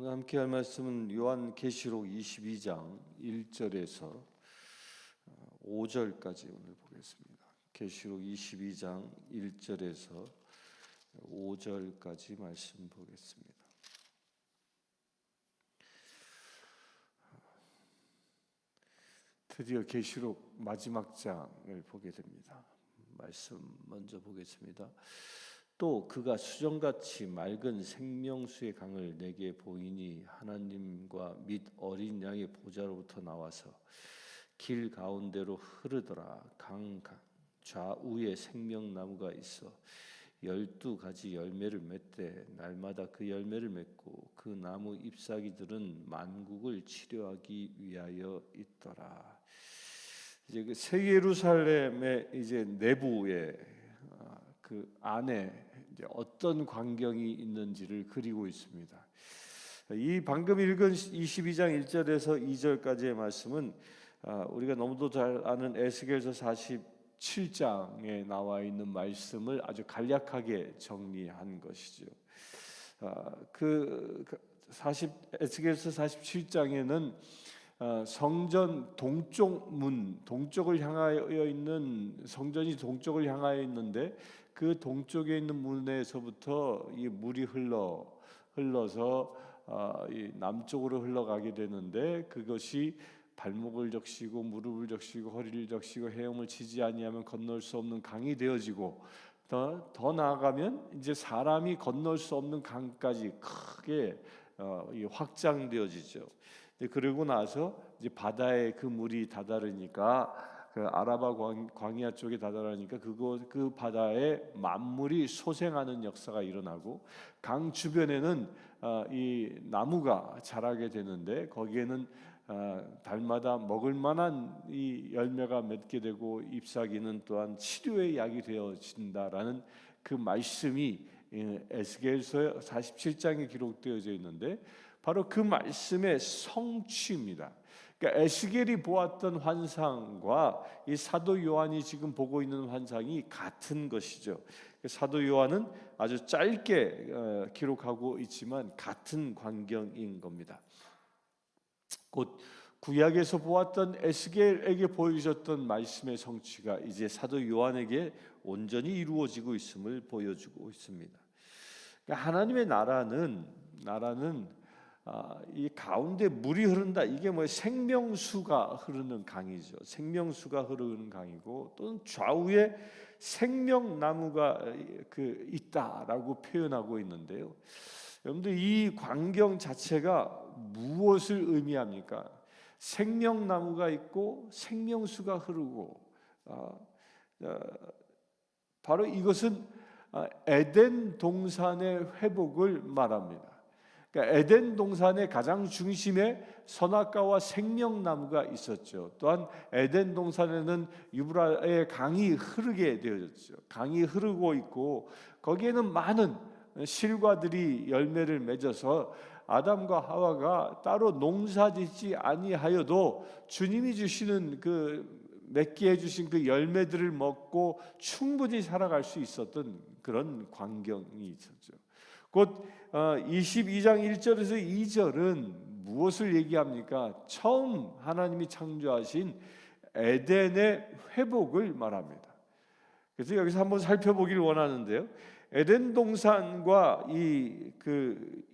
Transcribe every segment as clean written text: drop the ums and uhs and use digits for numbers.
오늘 함께 할 말씀은 요한계시록 22장 1절에서 5절까지 오늘 보겠습니다. 계시록 22장 1절에서 5절까지 말씀 보겠습니다. 드디어 계시록 마지막 장을 보게 됩니다. 말씀 먼저 보겠습니다. 또 그가 수정같이 맑은 생명수의 강을 내게 보이니 하나님과 및 어린 양의 보좌로부터 나와서 길 가운데로 흐르더라. 강 좌우에 생명나무가 있어 12가지 열매를 맺되 날마다 그 열매를 맺고 그 나무 잎사귀들은 만국을 치료하기 위하여 있더라. 이제 그 새 예루살렘의 이제 내부에 그 안에 이제 어떤 광경이 있는지를 그리고 있습니다. 이 방금 읽은 22장 1절에서 2절까지의 말씀은 우리가 너무도 잘 아는 에스겔서 47장에 나와 있는 말씀을 아주 간략하게 정리한 것이죠. 에스겔서 47장에는 성전 동쪽 문, 동쪽을 향하여 있는 성전이 동쪽을 향하여 있는데 그 동쪽에 있는 문에서부터 이 물이 흘러서 이 남쪽으로 흘러가게 되는데 그것이 발목을 적시고 무릎을 적시고 허리를 적시고 헤엄을 치지 아니하면 건널 수 없는 강이 되어지고 더 나아가면 이제 사람이 건널 수 없는 강까지 크게 확장되어지죠. 그러고 나서 이제 바다에 그 물이 다다르니까 그 아라바 광야 쪽에 다다르니까 그 바다에 만물이 소생하는 역사가 일어나고 강 주변에는 이 나무가 자라게 되는데 거기에는 달마다 먹을 만한 이 열매가 맺게 되고 잎사귀는 또한 치료의 약이 되어진다라는 그 말씀이 에스겔서 47장에 기록되어져 있는데 바로 그 말씀의 성취입니다. 그러니까 에스겔이 보았던 환상과 이 사도 요한이 지금 보고 있는 환상이 같은 것이죠. 사도 요한은 아주 짧게 기록하고 있지만 같은 광경인 겁니다. 곧 구약에서 보았던 에스겔에게 보여주셨던 말씀의 성취가 이제 사도 요한에게 온전히 이루어지고 있음을 보여주고 있습니다. 그러니까 하나님의 나라는 이 가운데 물이 흐른다. 이게 뭐 생명수가 흐르는 강이죠. 생명수가 흐르는 강이고 또는 좌우에 생명나무가 있다라고 표현하고 있는데요. 여러분들 이 광경 자체가 무엇을 의미합니까? 생명나무가 있고 생명수가 흐르고 바로 이것은 에덴 동산의 회복을 말합니다. 그러니까 에덴 동산의 가장 중심에 선악과와 생명나무가 있었죠. 또한 에덴 동산에는 유브라의 강이 흐르게 되어졌죠. 강이 흐르고 있고 거기에는 많은 실과들이 열매를 맺어서 아담과 하와가 따로 농사짓지 아니하여도 주님이 주시는 맺게 해주신 그 열매들을 먹고 충분히 살아갈 수 있었던 그런 광경이 있었죠. 곧 22장 1절에서 2절은 무엇을 얘기합니까? 처음 하나님이 창조하신 에덴의 회복을 말합니다. 그래서 여기서 한번 살펴보길 원하는데요. 에덴 동산과 이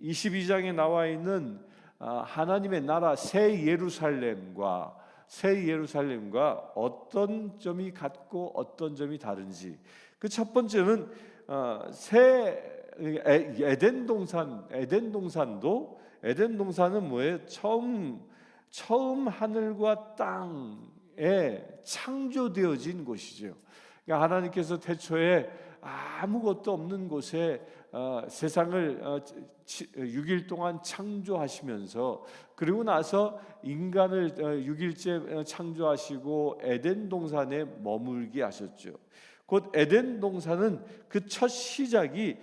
22장에 나와 있는 하나님의 나라 새 예루살렘과 어떤 점이 같고 어떤 점이 다른지. 그 첫 번째는 에덴 동산은 뭐예요? 처음 하늘과 땅에 창조되어진 곳이죠. 그러니까 하나님께서 태초에 아무것도 없는 곳에 세상을 6일 동안 창조하시면서 그리고 나서 인간을 6일째 창조하시고 에덴 동산에 머물게 하셨죠. 곧 에덴 동산은 그 첫 시작이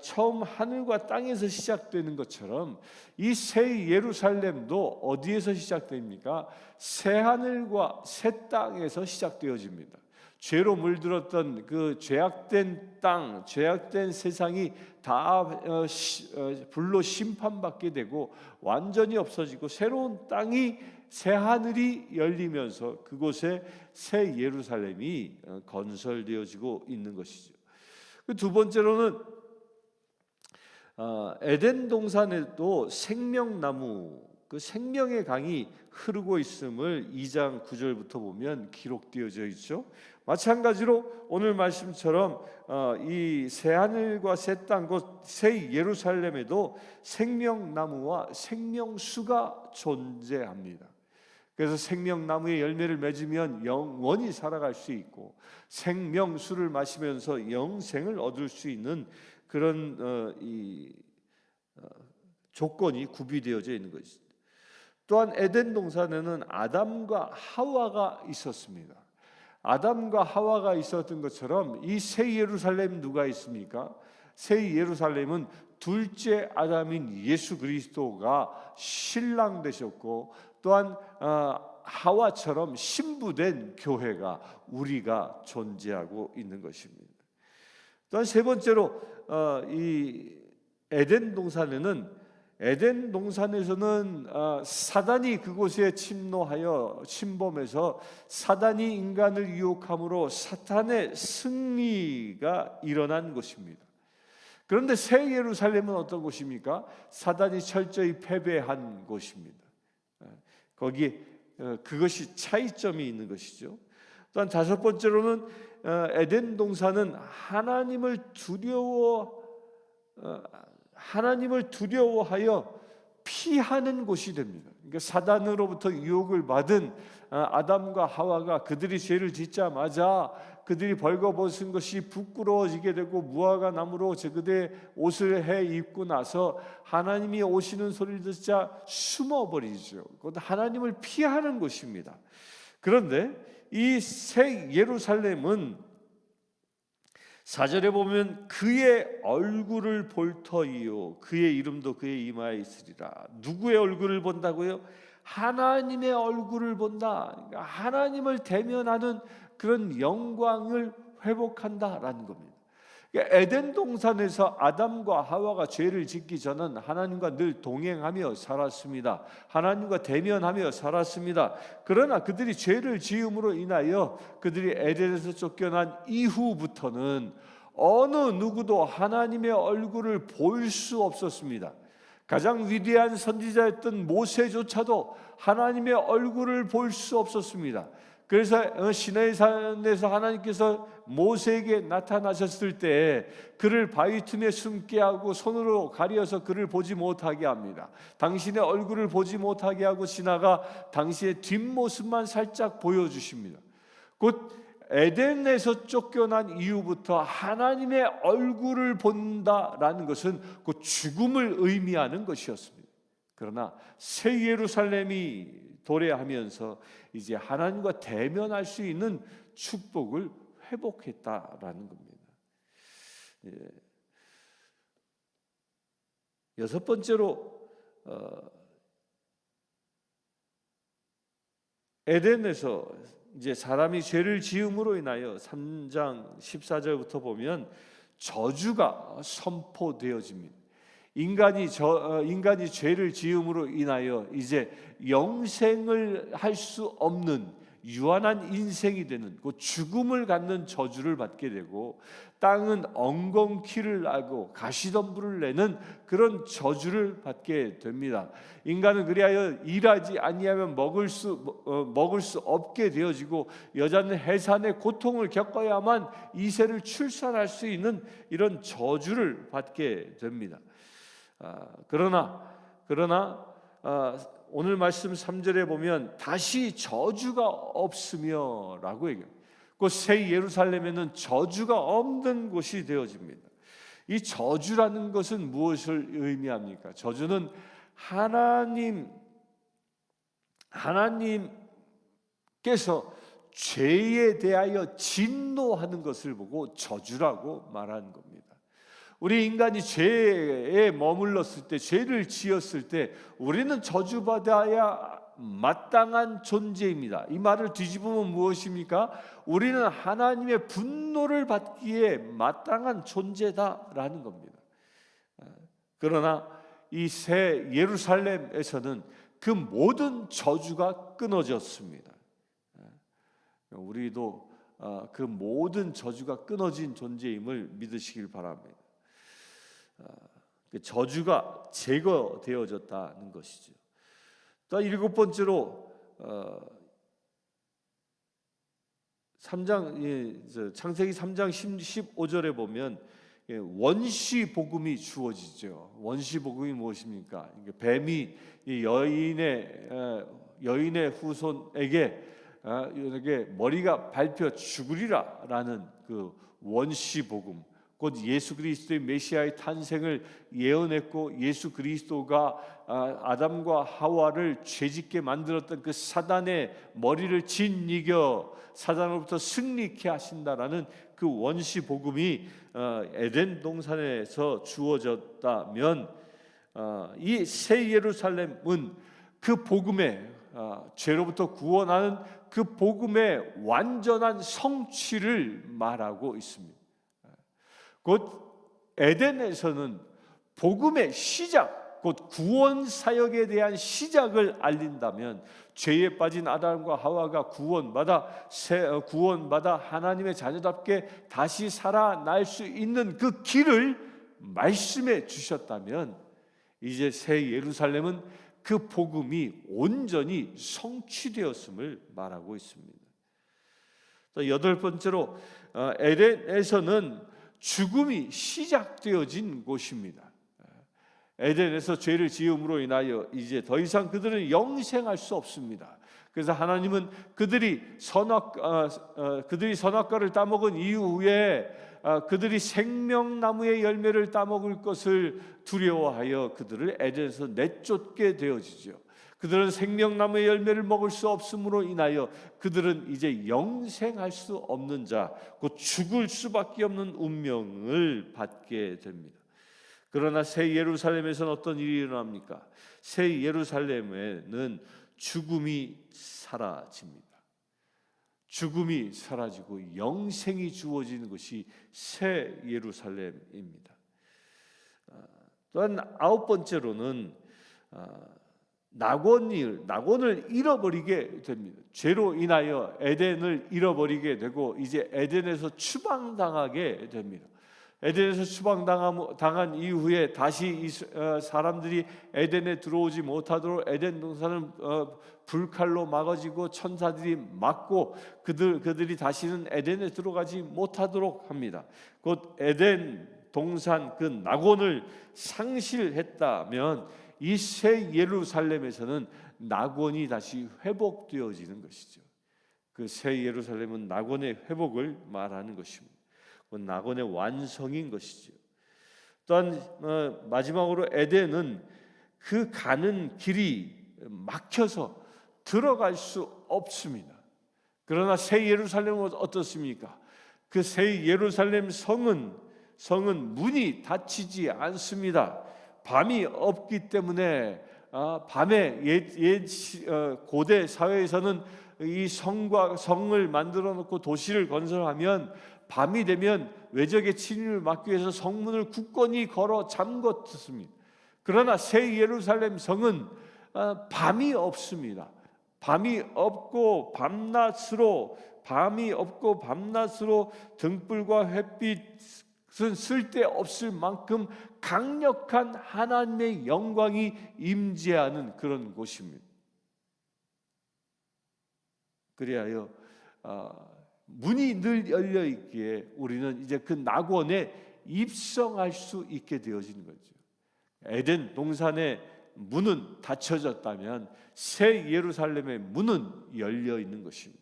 처음 하늘과 땅에서 시작되는 것처럼 이 새 예루살렘도 어디에서 시작됩니까? 새 하늘과 새 땅에서 시작되어집니다. 죄로 물들었던 그 죄악된 땅, 죄악된 세상이 다 불로 심판받게 되고 완전히 없어지고 새로운 땅이, 새 하늘이 열리면서 그곳에 새 예루살렘이 건설되어지고 있는 것이죠. 그 두 번째로는 에덴 동산에도 생명나무, 그 생명의 강이 흐르고 있음을 2장 9절부터 보면 기록되어져 있죠. 마찬가지로 오늘 말씀처럼 이 새 하늘과 새 땅, 곧 새 예루살렘에도 생명나무와 생명수가 존재합니다. 그래서 생명나무의 열매를 맺으면 영원히 살아갈 수 있고 생명수를 마시면서 영생을 얻을 수 있는 그런 조건이 구비되어져 있는 것입니다. 또한 에덴 동산에는 아담과 하와가 있었습니다. 아담과 하와가 있었던 것처럼 이 새 예루살렘 누가 있습니까? 새 예루살렘은 둘째 아담인 예수 그리스도가 신랑 되셨고, 또한 하와처럼 신부된 교회가, 우리가 존재하고 있는 것입니다. 또한 세 번째로 이 에덴 동산에서는 사단이 그곳에 침노하여 침범해서 사단이 인간을 유혹함으로 사탄의 승리가 일어난 곳입니다. 그런데 새 예루살렘은 어떤 곳입니까? 사단이 철저히 패배한 곳입니다. 그것이 차이점이 있는 것이죠. 또한 다섯 번째로는 에덴 동산은 하나님을 두려워하여 피하는 곳이 됩니다. 그러니까 사단으로부터 유혹을 받은 아담과 하와가 그들이 죄를 짓자마자 그들이 벌거벗은 것이 부끄러워지게 되고 무화과 나무로 그들의 옷을 해 입고 나서 하나님이 오시는 소리를 듣자 숨어버리죠. 그것 하나님을 피하는 곳입니다. 그런데 이 새 예루살렘은 4절에 보면 그의 얼굴을 볼 터이요 그의 이름도 그의 이마에 있으리라. 누구의 얼굴을 본다고요? 하나님의 얼굴을 본다. 그러니까 하나님을 대면하는 그런 영광을 회복한다라는 겁니다. 그러니까 에덴 동산에서 아담과 하와가 죄를 짓기 전은 하나님과 늘 동행하며 살았습니다. 하나님과 대면하며 살았습니다. 그러나 그들이 죄를 지음으로 인하여 그들이 에덴에서 쫓겨난 이후부터는 어느 누구도 하나님의 얼굴을 볼 수 없었습니다. 가장 위대한 선지자였던 모세조차도 하나님의 얼굴을 볼 수 없었습니다. 그래서 시내의 산에서 하나님께서 모세에게 나타나셨을 때 그를 바위 틈에 숨게 하고 손으로 가려서 그를 보지 못하게 합니다. 당신의 얼굴을 보지 못하게 하고 지나가 당신의 뒷모습만 살짝 보여주십니다. 곧 에덴에서 쫓겨난 이후부터 하나님의 얼굴을 본다라는 것은 곧 죽음을 의미하는 것이었습니다. 그러나 새 예루살렘이 도래하면서 이제 하나님과 대면할 수 있는 축복을 회복했다라는 겁니다. 여섯 번째로 에덴에서 이제 사람이 죄를 지음으로 인하여 3장 14절부터 보면 저주가 선포되어집니다. 인간이 죄를 지음으로 인하여 이제 영생을 할 수 없는 유한한 인생이 되는 그 죽음을 갖는 저주를 받게 되고, 땅은 엉겅퀴를 나고 가시덤불을 내는 그런 저주를 받게 됩니다. 인간은 그리하여 일하지 아니하면 먹을 수 없게 되어지고, 여자는 해산의 고통을 겪어야만 이세를 출산할 수 있는 이런 저주를 받게 됩니다. 그러나 오늘 말씀 3절에 보면 다시 저주가 없으며 라고 얘기해요. 그 새 예루살렘에는 저주가 없는 곳이 되어집니다. 이 저주라는 것은 무엇을 의미합니까? 저주는 하나님께서 죄에 대하여 진노하는 것을 보고 저주라고 말하는 겁니다. 우리 인간이 죄에 머물렀을 때, 죄를 지었을 때 우리는 저주받아야 마땅한 존재입니다. 이 말을 뒤집으면 무엇입니까? 우리는 하나님의 분노를 받기에 마땅한 존재다라는 겁니다. 그러나 이 새 예루살렘에서는 그 모든 저주가 끊어졌습니다. 우리도 그 모든 저주가 끊어진 존재임을 믿으시길 바랍니다. 그 저주가 제거되어졌다는 것이죠. 또 일곱 번째로 3장 창세기 3장 15절에 보면 원시 복음이 주어지죠. 원시 복음이 무엇입니까? 뱀이 여인의 후손에게 머리가 밟혀 죽으리라라는 그 원시 복음, 곧 예수 그리스도의 메시아의 탄생을 예언했고 예수 그리스도가 아담과 하와를 죄짓게 만들었던 그 사단의 머리를 짓이겨 사단으로부터 승리케 하신다라는 그 원시 복음이 에덴 동산에서 주어졌다면 이 새 예루살렘은 그 복음의 죄로부터 구원하는 그 복음의 완전한 성취를 말하고 있습니다. 곧 에덴에서는 복음의 시작, 곧 구원 사역에 대한 시작을 알린다면 죄에 빠진 아담과 하와가 구원받아 하나님의 자녀답게 다시 살아날 수 있는 그 길을 말씀해 주셨다면 이제 새 예루살렘은 그 복음이 온전히 성취되었음을 말하고 있습니다. 또 여덟 번째로 에덴에서는 죽음이 시작되어진 곳입니다. 에덴에서 죄를 지음으로 인하여 이제 더 이상 그들은 영생할 수 없습니다. 그래서 하나님은 그들이 선악과를 따먹은 이후에 그들이 생명나무의 열매를 따먹을 것을 두려워하여 그들을 에덴에서 내쫓게 되어지죠. 그들은 생명나무의 열매를 먹을 수 없음으로 인하여 그들은 이제 영생할 수 없는 자, 곧 죽을 수밖에 없는 운명을 받게 됩니다. 그러나 새 예루살렘에서는 어떤 일이 일어납니까? 새 예루살렘에는 죽음이 사라집니다. 죽음이 사라지고 영생이 주어지는 것이 새 예루살렘입니다. 또한 아홉 번째로는 낙원을 잃어버리게 됩니다. 죄로 인하여 에덴을 잃어버리게 되고 이제 에덴에서 추방당하게 됩니다. 에덴에서 추방당한 이후에 다시 사람들이 에덴에 들어오지 못하도록 에덴 동산은 불칼로 막아지고 천사들이 막고 그들이 다시는 에덴에 들어가지 못하도록 합니다. 곧 에덴 동산 그 낙원을 상실했다면 이 새 예루살렘에서는 낙원이 다시 회복되어지는 것이죠. 그 새 예루살렘은 낙원의 회복을 말하는 것입니다. 낙원의 완성인 것이죠. 또한 마지막으로 에덴은 그 가는 길이 막혀서 들어갈 수 없습니다. 그러나 새 예루살렘은 어떻습니까? 그 새 예루살렘 성은 문이 닫히지 않습니다. 밤이 없기 때문에 밤에 고대 사회에서는 이 성을 만들어 놓고 도시를 건설하면 밤이 되면 외적의 침입을 막기 위해서 성문을 굳건히 걸어 잠궜습니다. 그러나 새 예루살렘 성은 밤이 없습니다. 밤이 없고 밤낮으로 등불과 햇빛은 쓸데없을 만큼 강력한 하나님의 영광이 임재하는 그런 곳입니다. 그리하여 문이 늘 열려 있기에 우리는 이제 그 낙원에 입성할 수 있게 되어진 거죠. 에덴 동산의 문은 닫혀졌다면 새 예루살렘의 문은 열려 있는 것입니다.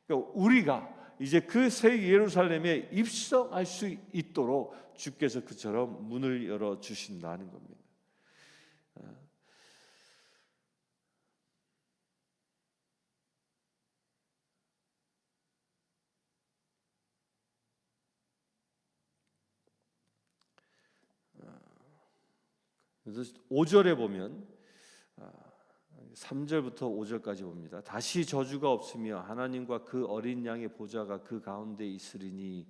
그러니까 우리가 이제 그 새 예루살렘에 입성할 수 있도록 주께서 그처럼 문을 열어 주신다는 겁니다. 그래서 5절에 보면 3절부터 5절까지 봅니다. 다시 저주가 없으며 하나님과 그 어린 양의 보좌가 그 가운데 있으리니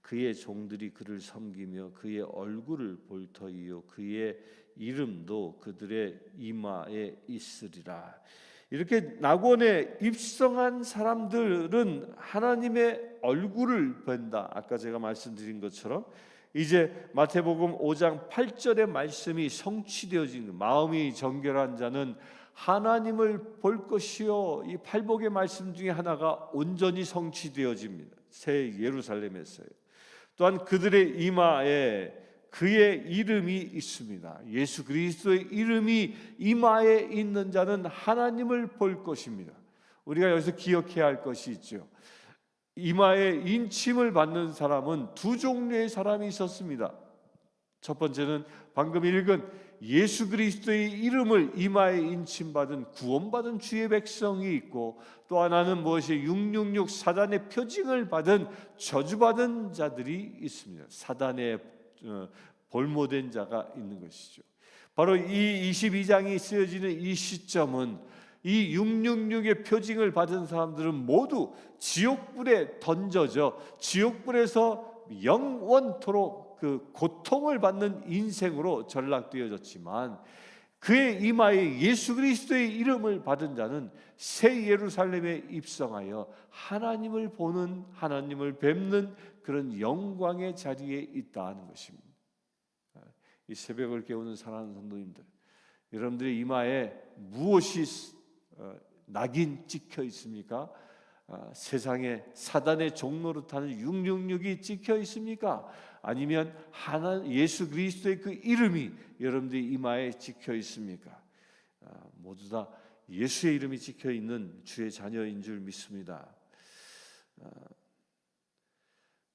그의 종들이 그를 섬기며 그의 얼굴을 볼 터이요 그의 이름도 그들의 이마에 있으리라. 이렇게 낙원에 입성한 사람들은 하나님의 얼굴을 본다. 아까 제가 말씀드린 것처럼 이제 마태복음 5장 8절의 말씀이 성취되어진 마음이 정결한 자는 하나님을 볼 것이요. 이 팔복의 말씀 중에 하나가 온전히 성취되어집니다. 새 예루살렘에서요. 또한 그들의 이마에 그의 이름이 있습니다. 예수 그리스도의 이름이 이마에 있는 자는 하나님을 볼 것입니다. 우리가 여기서 기억해야 할 것이 있죠. 이마에 인침을 받는 사람은 두 종류의 사람이 있었습니다. 첫 번째는 방금 읽은 예수 그리스도의 이름을 이마에 인침받은 구원받은 주의 백성이 있고, 또 하나는 무엇이 666 사단의 표징을 받은 저주받은 자들이 있습니다. 사단의 볼모된 자가 있는 것이죠. 바로 이 22장이 쓰여지는 이 시점은 이 666의 표징을 받은 사람들은 모두 지옥불에 던져져 지옥불에서 영원토록 그 고통을 받는 인생으로 전락되어졌지만, 그의 이마에 예수 그리스도의 이름을 받은 자는 새 예루살렘에 입성하여 하나님을 보는, 하나님을 뵙는 그런 영광의 자리에 있다는 것입니다. 이 새벽을 깨우는 사랑하는 성도님들, 여러분들의 이마에 무엇이 낙인 찍혀 있습니까? 세상에 사단의 종로로 타는 666이 찍혀 있습니까? 아니면 예수 그리스도의 그 이름이 여러분들의 이마에 찍혀 있습니까? 모두 다 예수의 이름이 찍혀 있는 주의 자녀인 줄 믿습니다.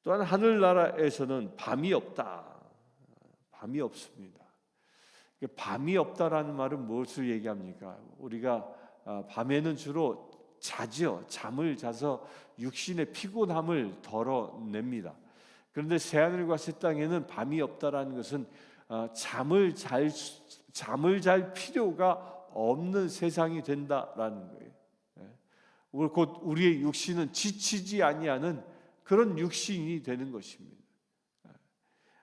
또한 하늘나라에서는 밤이 없다. 밤이 없습니다. 밤이 없다라는 말은 무엇을 얘기합니까? 우리가 밤에는 주로 자죠. 잠을 자서 육신의 피곤함을 덜어냅니다. 그런데 새하늘과 새 땅에는 밤이 없다라는 것은 잠을 잘 필요가 없는 세상이 된다라는 거예요. 곧 우리의 육신은 지치지 아니하는 그런 육신이 되는 것입니다.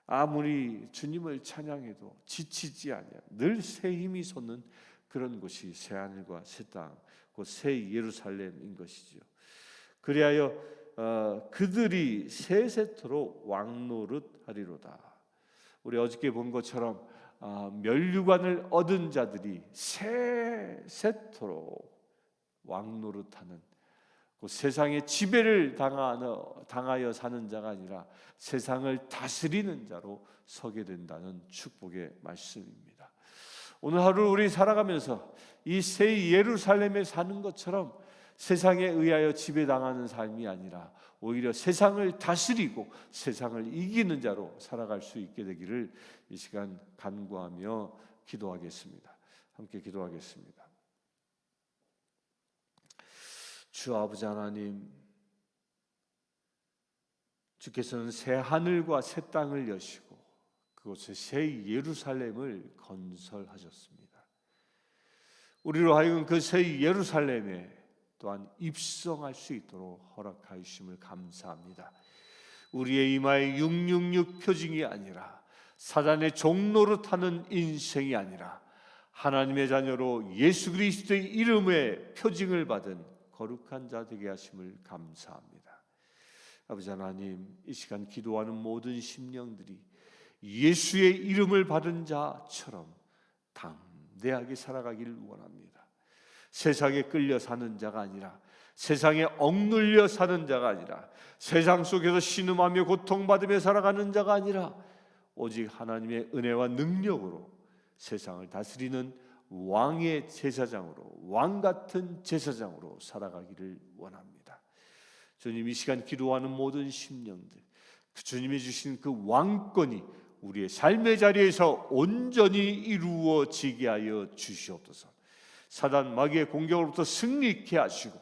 아무리 주님을 찬양해도 지치지 아니하는 늘 새 힘이 솟는 그런 곳이 새하늘과 새 땅, 곧 새 예루살렘인 것이죠. 그리하여 그들이 세세토록 왕노릇하리로다. 우리 어저께 본 것처럼 면류관을 얻은 자들이 세세토록 왕노릇하는, 그 세상의 지배를 당하여 사는 자가 아니라 세상을 다스리는 자로 서게 된다는 축복의 말씀입니다. 오늘 하루 우리 살아가면서 이 새 예루살렘에 사는 것처럼 세상에 의하여 지배당하는 삶이 아니라 오히려 세상을 다스리고 세상을 이기는 자로 살아갈 수 있게 되기를 이 시간 간구하며 기도하겠습니다. 함께 기도하겠습니다. 주 아버지 하나님, 주께서는 새 하늘과 새 땅을 여시고 그곳에 새 예루살렘을 건설하셨습니다. 우리로 하여금 그 새 예루살렘에 또한 입성할 수 있도록 허락하심을 감사합니다. 우리의 이마에 666 표징이 아니라 사단의 종로로 타는 인생이 아니라 하나님의 자녀로 예수 그리스도의 이름의 표징을 받은 거룩한 자 되게 하심을 감사합니다. 아버지 하나님, 이 시간 기도하는 모든 심령들이 예수의 이름을 받은 자처럼 담대하게 살아가기를 원합니다. 세상에 끌려 사는 자가 아니라, 세상에 억눌려 사는 자가 아니라, 세상 속에서 신음하며 고통받으며 살아가는 자가 아니라 오직 하나님의 은혜와 능력으로 세상을 다스리는 왕의 제사장으로, 왕 같은 제사장으로 살아가기를 원합니다. 주님, 이 시간 기도하는 모든 심령들, 주님이 주신 그 왕권이 우리의 삶의 자리에서 온전히 이루어지게 하여 주시옵소서. 사단 마귀의 공격으로부터 승리케 하시고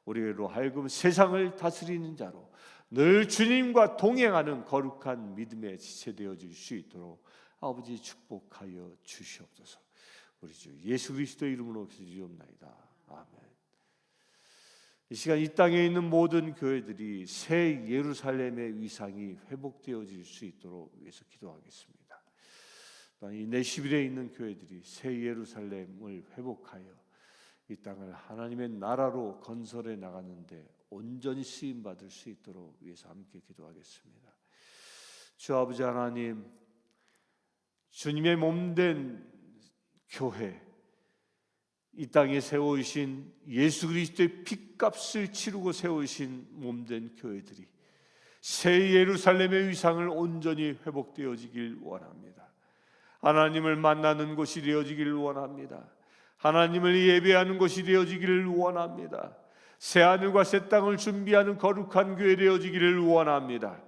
우리로 하여금 세상을 다스리는 자로 늘 주님과 동행하는 거룩한 믿음의 지체 되어질 수 있도록 아버지 축복하여 주시옵소서. 우리 주 예수 그리스도의 이름으로 기도드리옵나이다. 아멘. 이 시간 이 땅에 있는 모든 교회들이 새 예루살렘의 위상이 회복되어질 수 있도록 위해서 기도하겠습니다. 이 내시빌에 있는 교회들이 새 예루살렘을 회복하여 이 땅을 하나님의 나라로 건설해 나가는데 온전히 쓰임 받을 수 있도록 위해서 함께 기도하겠습니다. 주 아버지 하나님, 주님의 몸된 교회, 이 땅에 세우신 예수 그리스도의 핏값을 치르고 세우신 몸된 교회들이 새 예루살렘의 위상을 온전히 회복되어지길 원합니다. 하나님을 만나는 곳이 되어지기를 원합니다. 하나님을 예배하는 곳이 되어지기를 원합니다. 새 하늘과 새 땅을 준비하는 거룩한 교회 되어지기를 원합니다.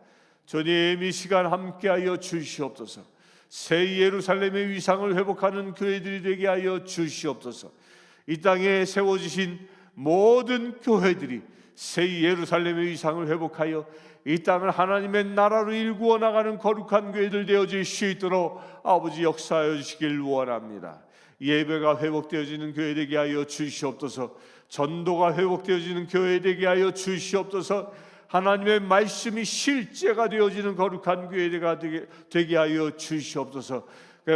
주님, 이 시간 함께하여 주시옵소서. 새 예루살렘의 위상을 회복하는 교회들이 되게 하여 주시옵소서. 이 땅에 세워지신 모든 교회들이 새 예루살렘의 위상을 회복하여 이 땅을 하나님의 나라로 일구어 나가는 거룩한 교회들 되어질 수 있도록 아버지 역사하여 주시길 원합니다. 예배가 회복되어지는 교회 되게 하여 주시옵소서. 전도가 회복되어지는 교회 되게 하여 주시옵소서. 하나님의 말씀이 실제가 되어지는 거룩한 교회가 되게 하여 주시옵소서.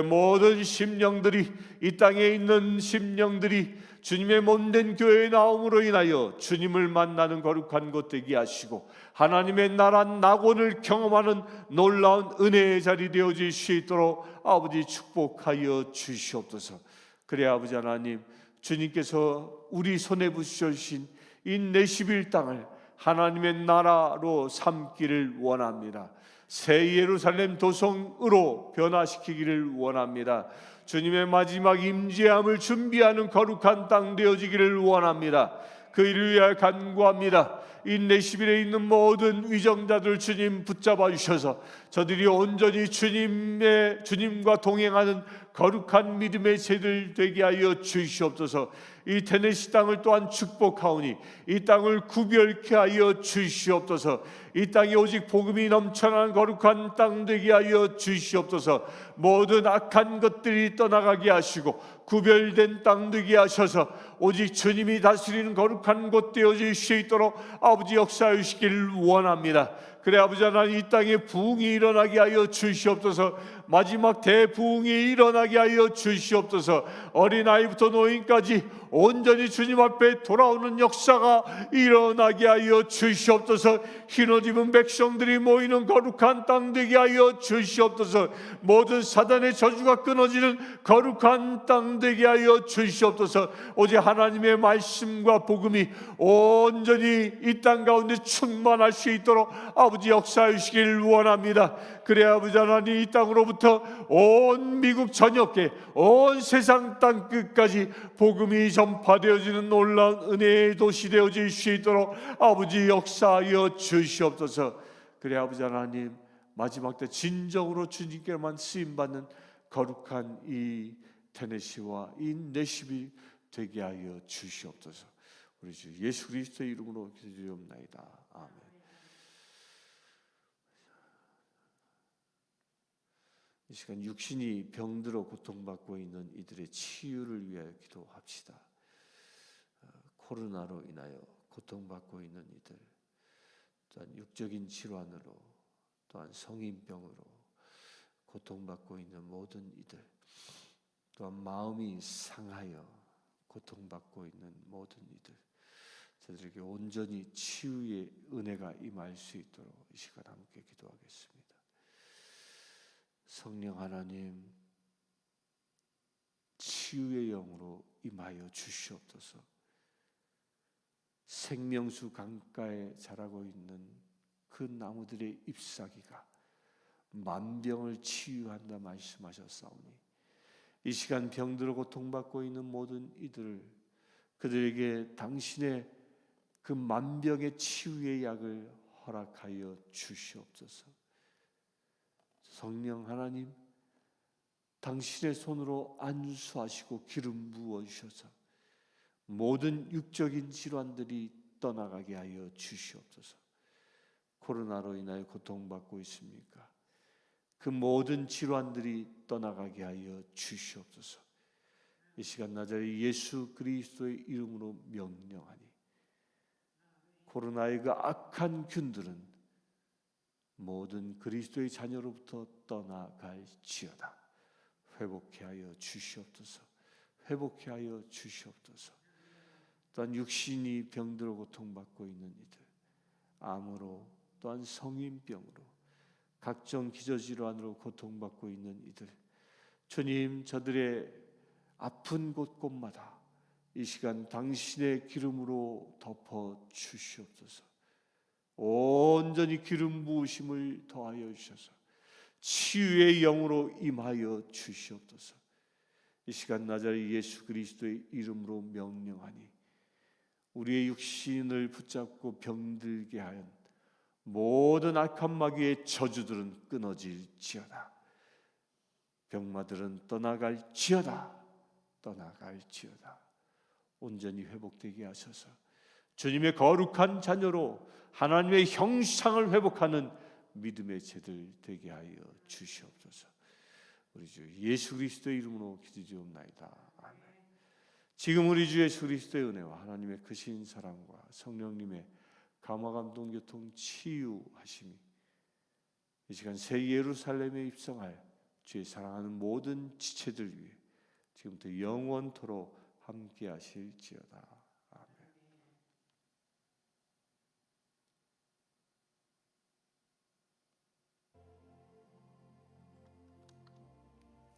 모든 심령들이, 이 땅에 있는 심령들이 주님의 몸된 교회에 나옴으로 인하여 주님을 만나는 거룩한 곳 되게 하시고 하나님의 나라 낙원을 경험하는 놀라운 은혜의 자리 되어질 수 있도록 아버지 축복하여 주시옵소서. 그래 아버지 하나님, 주님께서 우리 손에 부으신 이 내시빌 땅을 하나님의 나라로 삼기를 원합니다. 새 예루살렘 도성으로 변화시키기를 원합니다. 주님의 마지막 임재함을 준비하는 거룩한 땅 되어지기를 원합니다. 그 일을 위하여 간구합니다. 이 내시빌에 있는 모든 위정자들 주님 붙잡아 주셔서 저들이 온전히 주님과 동행하는 거룩한 믿음의 세들 되게 하여 주시옵소서. 이 테네시 땅을 또한 축복하오니 이 땅을 구별케 하여 주시옵소서. 이 땅이 오직 복음이 넘쳐나는 거룩한 땅 되게 하여 주시옵소서. 모든 악한 것들이 떠나가게 하시고 구별된 땅 되게 하셔서 오직 주님이 다스리는 거룩한 곳 되어질 수 있도록 아버지 역사해 주시기를 원합니다. 그래 아버지 하나님, 이 땅에 부흥이 일어나게 하여 주시옵소서. 마지막 대부흥이 일어나게 하여 주시옵소서. 어린아이부터 노인까지 온전히 주님 앞에 돌아오는 역사가 일어나게 하여 주시옵소서. 흰옷 입은 백성들이 모이는 거룩한 땅 되게 하여 주시옵소서. 모든 사단의 저주가 끊어지는 거룩한 땅 되게 하여 주시옵소서. 오직 하나님의 말씀과 복음이 온전히 이 땅 가운데 충만할 수 있도록 아버지 역사해 주시길 원합니다. 그래 아버지 하나님, 이 땅으로부터 온 미국 전역에 온 세상 땅 끝까지 복음이 전파되어지는 놀라운 은혜의 도시 되어질 수 있도록 아버지 역사하여 주시옵소서. 그래 아버지 하나님, 마지막 때 진정으로 주님께만 쓰임받는 거룩한 이 테네시와 이 내시빌 되게 하여 주시옵소서. 우리 주 예수 그리스도의 이름으로 기도드리옵나이다. 아멘. 이 시간 육신이 병들어 고통받고 있는 이들의 치유를 위하여 기도합시다. 코로나로 인하여 고통받고 있는 이들, 또한 육적인 질환으로, 또한 성인병으로 고통받고 있는 모든 이들, 또한 마음이 상하여 고통받고 있는 모든 이들, 저들에게 온전히 치유의 은혜가 임할 수 있도록 이 시간 함께 기도하겠습니다. 성령 하나님, 치유의 영으로 임하여 주시옵소서. 생명수 강가에 자라고 있는 그 나무들의 잎사귀가 만병을 치유한다 말씀하셨사오니 이 시간 병들어 고통받고 있는 모든 이들을, 그들에게 당신의 그 만병의 치유의 약을 허락하여 주시옵소서. 성령 하나님, 당신의 손으로 안수하시고 기름 부어주셔서 모든 육적인 질환들이 떠나가게 하여 주시옵소서. 코로나로 인하여 고통받고 있습니까? 그 모든 질환들이 떠나가게 하여 주시옵소서. 이 시간 나자렛 예수 그리스도의 이름으로 명령하니 코로나의 그 악한 균들은 모든 그리스도의 자녀로부터 떠나갈지어다. 회복케 하여 주시옵소서. 회복케 하여 주시옵소서. 또한 육신이 병들어 고통받고 있는 이들, 암으로 또한 성인병으로 각종 기저질환으로 고통받고 있는 이들, 주님, 저들의 아픈 곳곳마다 이 시간 당신의 기름으로 덮어 주시옵소서. 온전히 기름 부으심을 더하여 주셔서 치유의 영으로 임하여 주시옵소서. 이 시간 나자렛 예수 그리스도의 이름으로 명령하니 우리의 육신을 붙잡고 병들게 하연 모든 악한 마귀의 저주들은 끊어질지어다. 병마들은 떠나갈지어다. 떠나갈지어다. 온전히 회복되게 하셔서 주님의 거룩한 자녀로 하나님의 형상을 회복하는 믿음의 제들 되게 하여 주시옵소서. 우리 주 예수 그리스도의 이름으로 기도드리옵나이다. 아멘. 지금 우리 주 예수 그리스도의 은혜와 하나님의 크신 사랑과 성령님의 감화 감동 교통 치유하심이 이 시간 새 예루살렘에 입성할 주의 사랑하는 모든 지체들 위해 지금부터 영원토록 함께 하실지어다.